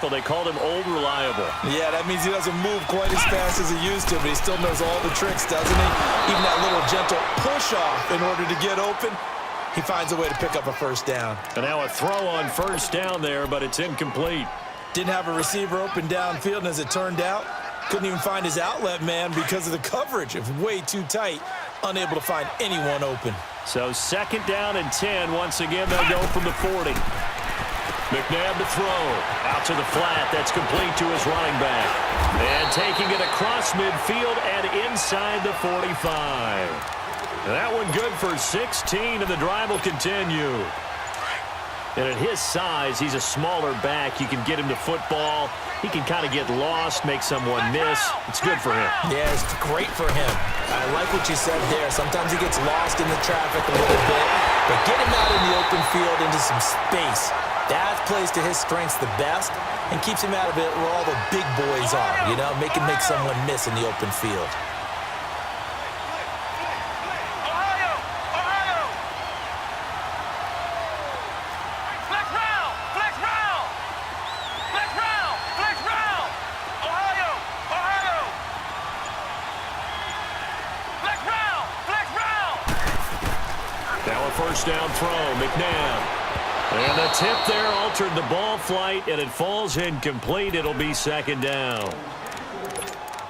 tackle. They called him old reliable. Yeah, that means he doesn't move quite as fast as he used to, but he still knows all the tricks, doesn't he? Even that little gentle push-off in order to get open, he finds a way to pick up a first down. And now a throw on first down there, but it's incomplete. Didn't have a receiver open downfield, and as it turned out, couldn't even find his outlet man because of the coverage. It was way too tight, unable to find anyone open. So 2nd down and 10. Once again, they'll go from the 40. McNabb to throw. Out to the flat. That's complete to his running back. And taking it across midfield and inside the 45. And that one good for 16, and the drive will continue. And at his size, he's a smaller back. You can get him to football. He can kind of get lost, make someone miss. It's good for him. Yeah, it's great for him. I like what you said there. Sometimes he gets lost in the traffic a little bit, but get him out in the open field into some space. That plays to his strengths the best and keeps him out of it where all the big boys are, you know, make someone miss in the open field. First down throw, McNabb. And the tip there altered the ball flight, and it falls incomplete. It'll be 2nd down.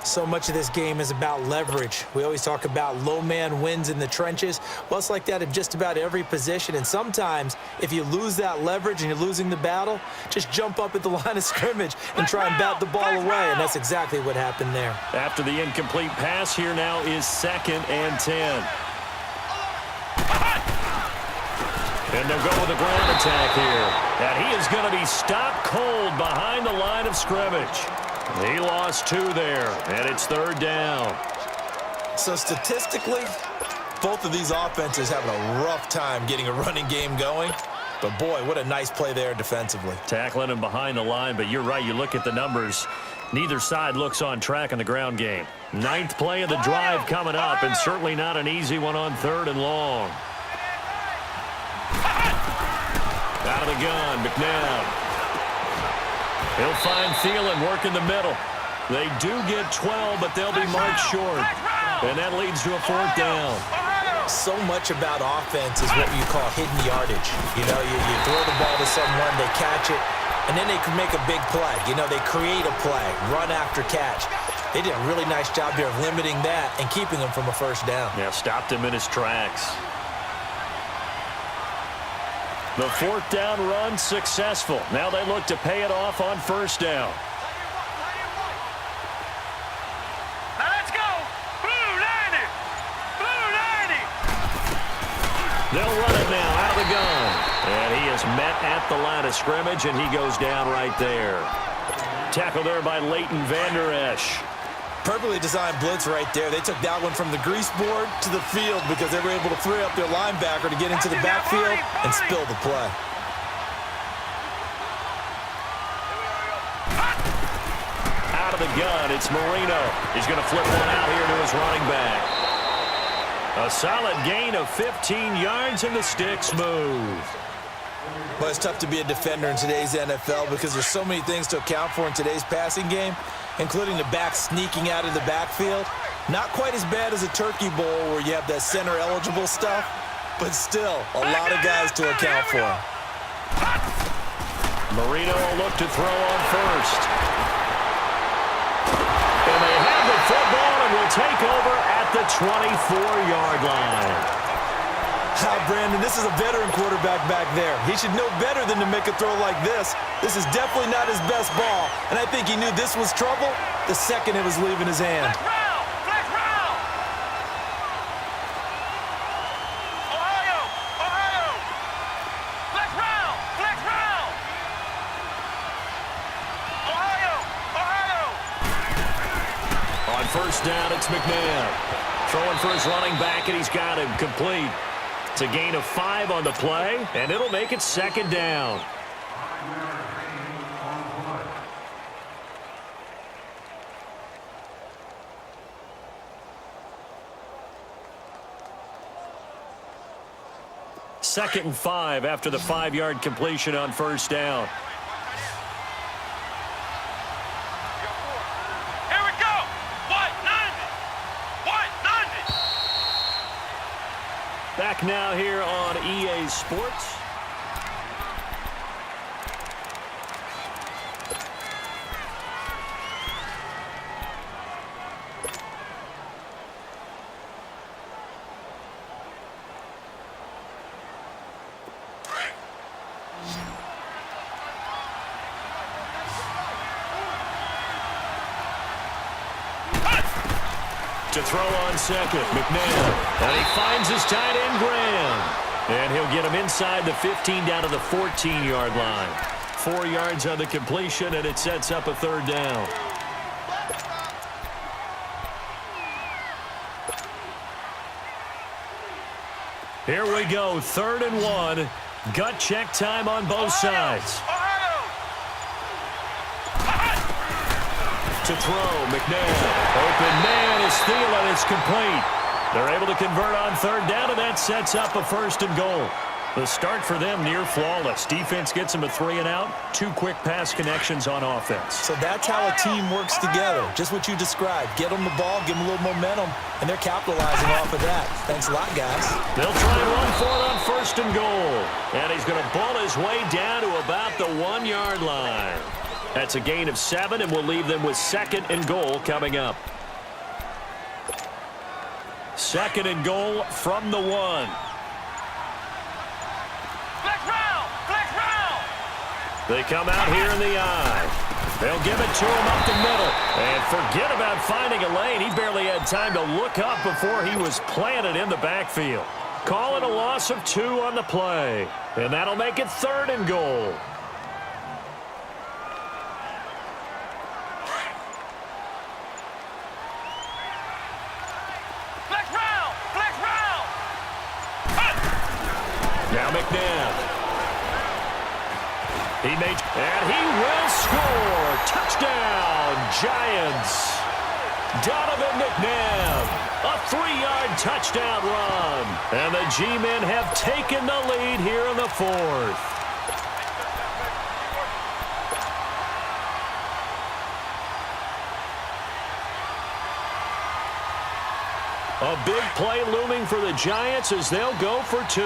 So much of this game is about leverage. We always talk about low man wins in the trenches. Well, it's like that in just about every position. And sometimes, if you lose that leverage and you're losing the battle, just jump up at the line of scrimmage and try and bat the ball away. And that's exactly what happened there. After the incomplete pass, here now is 2nd and 10. And they'll go with a ground attack here. And he is going to be stopped cold behind the line of scrimmage. He lost 2 there, and it's 3rd down. So statistically, both of these offenses having a rough time getting a running game going. But, boy, what a nice play there defensively. Tackling him behind the line, but you're right. You look at the numbers. Neither side looks on track in the ground game. 9th play of the drive coming up, and certainly not an easy one on 3rd and long. Out of the gun, McNabb. He'll find Thielen work in the middle. They do get 12, but they'll be marked short. And that leads to a 4th down. So much about offense is what you call hidden yardage. You know, you throw the ball to someone, they catch it, and then they can make a big play. You know, they create a play, run after catch. They did a really nice job here of limiting that and keeping him from a first down. Yeah, stopped him in his tracks. The 4th down run successful. Now they look to pay it off on first down. Now let's go. Blue 90. Blue 90. They'll run it now out of the gun. And he is met at the line of scrimmage, and he goes down right there. Tackle there by Leighton Vander Esch. Perfectly designed blitz right there. They took that one from the grease board to the field because they were able to free up their linebacker to get into the backfield and spill the play. Out of the gun, it's Marino. He's going to flip one out here to his running back. A solid gain of 15 yards, and the sticks move. Well, it's tough to be a defender in today's NFL because there's so many things to account for in today's passing game, including the back sneaking out of the backfield. Not quite as bad as a turkey bowl where you have that center-eligible stuff, but still a lot of guys to account for. Marino will look to throw on first. And they have the football and will take over at the 24-yard line. Brandon, this is a veteran quarterback back there. He should know better than to make a throw like this. This is definitely not his best ball, and I think he knew this was trouble the second it was leaving his hand. Flex round. Ohio. Ohio. Flex round. Flex round. Ohio. Ohio. On first down, it's McNabb. Throwing for his running back, and he's got him complete. It's a gain of 5 on the play, and it'll make it 2nd down. Second and 5 after the 5-yard completion on first down. back now here on EA Sports. To throw on second, McNabb. And he finds his tight end, Graham. And he'll get him inside the 15 down to the 14-yard line. 4 yards on the completion, and it sets up a third down. Here we go, 3rd and 1. Gut check time on both sides. To throw, McNabb. Open man is Thielen. It's complete. They're able to convert on 3rd down, and that sets up a 1st and goal. The start for them near flawless. Defense gets them a 3 and out. 2 quick pass connections on offense. So that's how a team works together. Just what you described. Get them the ball, give them a little momentum, and they're capitalizing off of that. Thanks a lot, guys. They'll try and run for it on 1st and goal. And he's going to ball his way down to about the 1-yard line. That's a gain of 7, and we'll leave them with 2nd and goal coming up. 2nd and goal from the 1. Flex round! Flex round! They come out here in the eye. They'll give it to him up the middle. And forget about finding a lane. He barely had time to look up before he was planted in the backfield. Call it a loss of 2 on the play. And that'll make it 3rd and goal. Now McNabb. And he will score. Touchdown, Giants. Donovan McNabb. A 3-yard touchdown run. And the G-men have taken the lead here in the 4th. A big play looming for the Giants as they'll go for 2.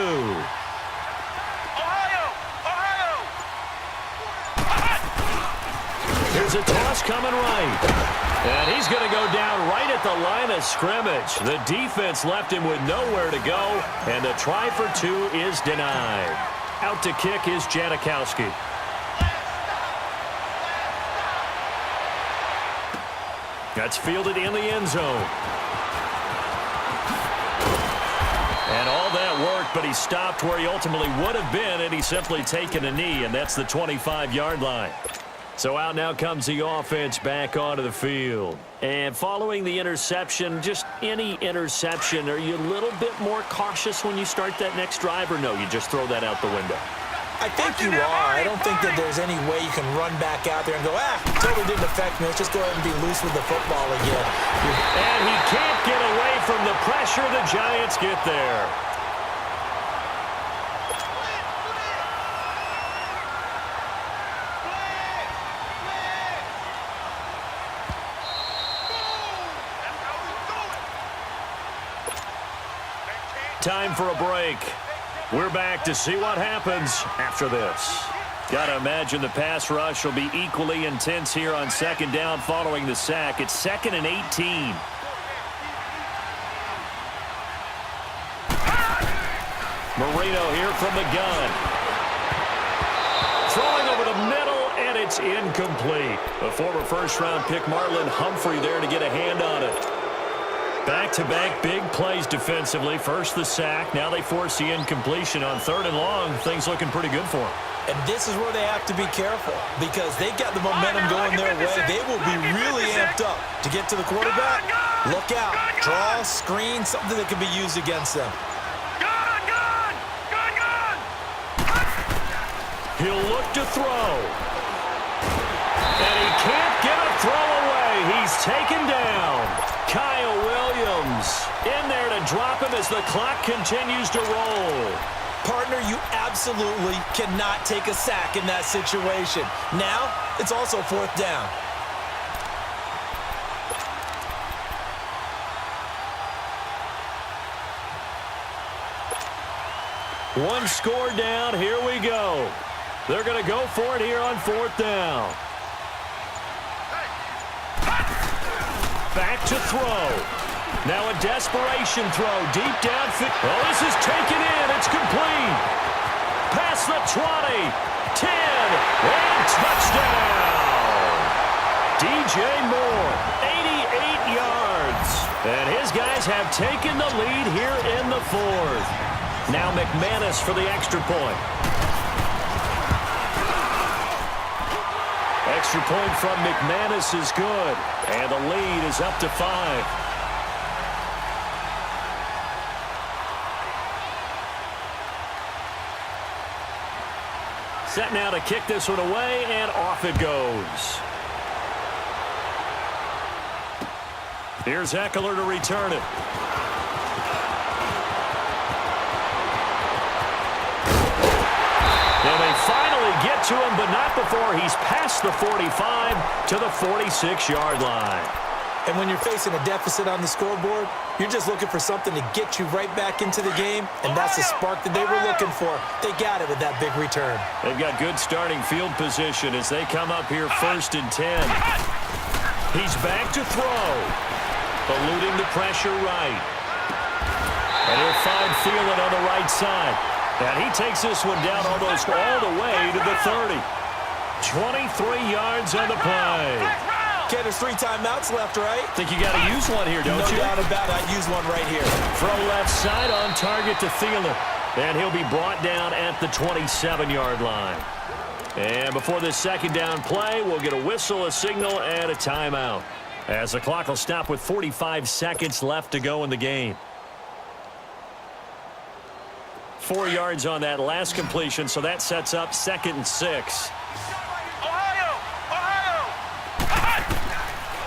Here's a toss coming right. And he's going to go down right at the line of scrimmage. The defense left him with nowhere to go, and the try for 2 is denied. Out to kick is Janikowski. That's fielded in the end zone. And all that worked, but he stopped where he ultimately would have been, and he's simply taken a knee, and that's the 25-yard line. So out now comes the offense back onto the field. And following the interception, just any interception, are you a little bit more cautious when you start that next drive, or no, you just throw that out the window? I think you are. I don't think that there's any way you can run back out there and go, totally didn't affect me. Let's just go ahead and be loose with the football again. And he can't get away from the pressure. The Giants get there. Time for a break. We're back to see what happens after this. Got to imagine the pass rush will be equally intense here on 2nd down following the sack. It's 2nd and 18. Marino here from the gun. Throwing over the middle, and it's incomplete. A former first-round pick, Marlon Humphrey, there to get a hand on it. Back-to-back big plays defensively. First the sack. Now they force the incompletion on 3rd and long. Things looking pretty good for them. And this is where they have to be careful because they got the momentum going their way. They will be really amped up to get to the quarterback. Look out. Draw, screen, something that can be used against them. He'll look to throw. And he can't get a throw away. He's taken down. Kyle Williams in there to drop him as the clock continues to roll. Partner, you absolutely cannot take a sack in that situation. Now, it's also 4th down. One score down. Here we go. They're going to go for it here on 4th down. Back to throw. Now a desperation throw. Deep downfield. Oh, this is taken in. It's complete. Past the 20. 10. And touchdown. DJ Moore. 88 yards. And his guys have taken the lead here in the 4th. Now McManus for the extra point. Extra point from McManus is good. And the lead is up to 5. Set now to kick this one away, and off it goes. Here's Eckler to return it. And they finally get to him, but not before he's past the 45 to the 46-yard line. And when you're facing a deficit on the scoreboard, you're just looking for something to get you right back into the game, and that's the spark that they were looking for. They got it with that big return. They've got good starting field position as they come up here 1st and 10. He's back to throw. Eluding the pressure right. And he'll find Thielen on the right side. And he takes this one down almost all the way to the 30. 23 yards on the play. Okay, there's 3 timeouts left, right? Think you got to use one here, don't you? No doubt about it. I'd use one right here. Throw left side on target to Thielen. And he'll be brought down at the 27-yard line. And before this 2nd down play, we'll get a whistle, a signal, and a timeout, as the clock will stop with 45 seconds left to go in the game. 4 yards on that last completion, so that sets up 2nd and 6.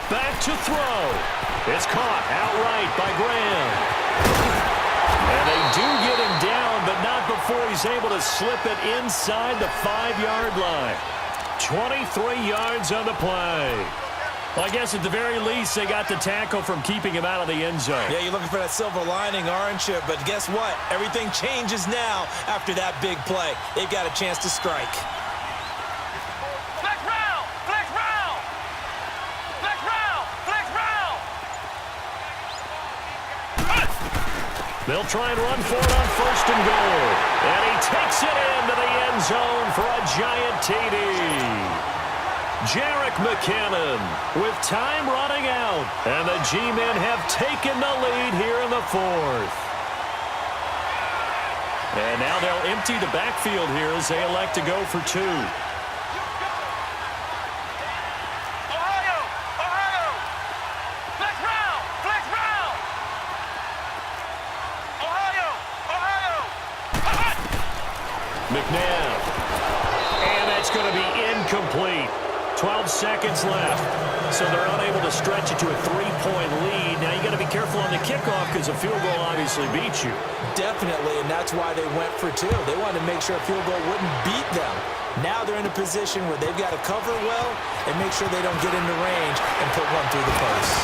Back to throw. It's caught outright by Graham. And they do get him down, but not before he's able to slip it inside the 5-yard line. 23 yards on the play. Well, I guess at the very least, they got the tackle from keeping him out of the end zone. Yeah, you're looking for that silver lining, aren't you? But guess what? Everything changes now after that big play. They've got a chance to strike. Flex round! Flex round! Flex round! Flex round! They'll try and run for it on 1st and goal. And he takes it into the end zone for a giant TD. Jerick McKinnon with time running out. And the G-men have taken the lead here in the 4th. And now they'll empty the backfield here as they elect to go for 2. Ohio! Ohio! Flex round! Flex round! Ohio! Ohio! McNabb. And that's going to be incomplete. 12 seconds left. So they're unable to stretch it to a 3-point lead. Now you got to be careful on the kickoff because a field goal obviously beats you. Definitely, and that's why they went for 2. They wanted to make sure a field goal wouldn't beat them. Now they're in a position where they've got to cover well and make sure they don't get into range and put one through the post.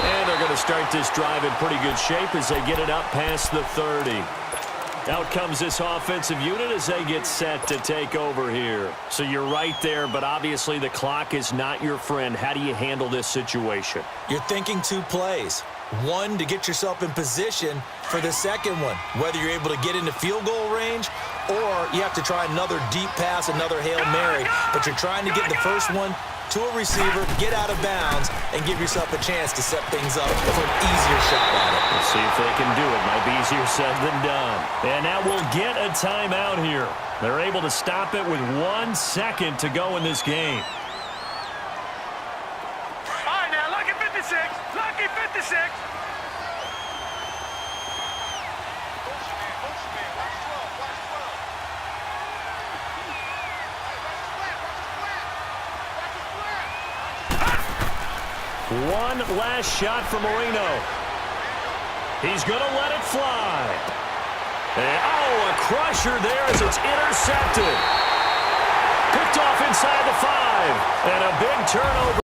And they're going to start this drive in pretty good shape as they get it up past the 30. Out comes this offensive unit as they get set to take over here. So you're right there, but obviously the clock is not your friend. How do you handle this situation? You're thinking 2 plays. One, to get yourself in position for the second one, whether you're able to get into field goal range or you have to try another deep pass, another Hail Mary. But you're trying to get the first one to a receiver, get out of bounds, and give yourself a chance to set things up for an easier shot at it. Let's see if they can do it. Might be easier said than done. And now we'll get a timeout here. They're able to stop it with 1 second to go in this game. All right, now, lucky 56. Lucky 56. One last shot from Marino. He's going to let it fly. And, oh, a crusher there as it's intercepted. Picked off inside the 5. And a big turnover.